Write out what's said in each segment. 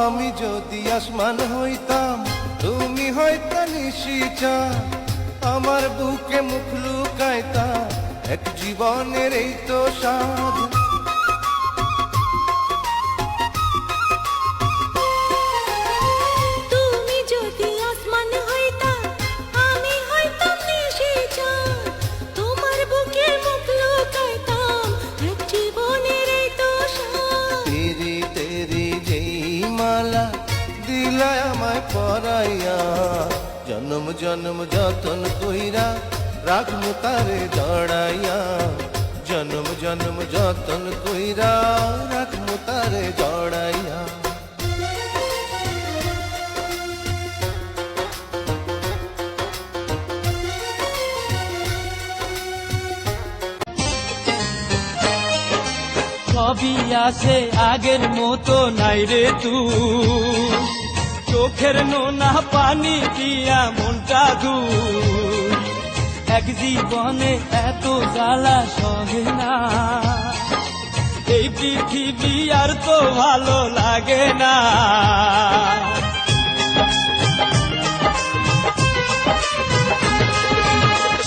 আমি যদি আসমান হইতাম তুমি হয়তো নিশিচা আমার বুকে মুখ লুকাইতা এক জীবনের এই তো স্বাদ তুমি যদি আসমান হইতা আমি হইতাম নিশিচা তোমার বুকে মুখ লুকাইতাম এক জীবনের এই তো স্বাদ তেরি তেরি যেই মালা দিলা আমায় পরাইয়া জন্ম জন্ম যতন কইরা রাখমু তারে জড়াইয়া জন্ম জন্ম যতন কইরা রাখমু তারে জড়াইয়া সবই আছে আগের মতো নাই রে তুই চোখের নোনা পানি দিয়া মনটা ধুই এক জীবনে এত জ্বালা সহে না এই পৃথিবী আর তো ভালো লাগে না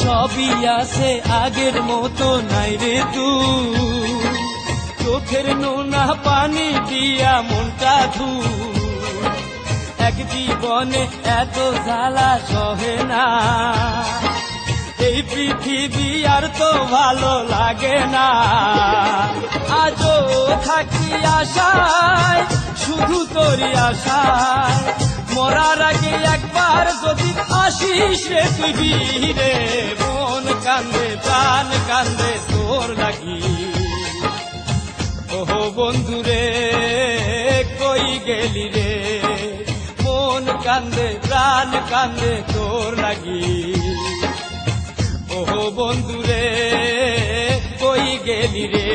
সবই আছে আগের মতো নাই রে তুই চোখের নোনা পানি দিয়া মনটা ধুই এক জীবনে এত জ্বালা সহে না এই পৃথিবী আর তো ভালো লাগে না আজও থাকি আশায় শুধু তোরই আশায় মরার আগে একবার যদি আসিস রে তুই বীরে মন কান্দে প্রাণ কান্দে তোর লাগি ওহো বন্ধুরে কই গেলি রে মন কান্দে প্রাণ কান্দে তোর লাগি ওহো বন্ধুরে কই গেলি রে।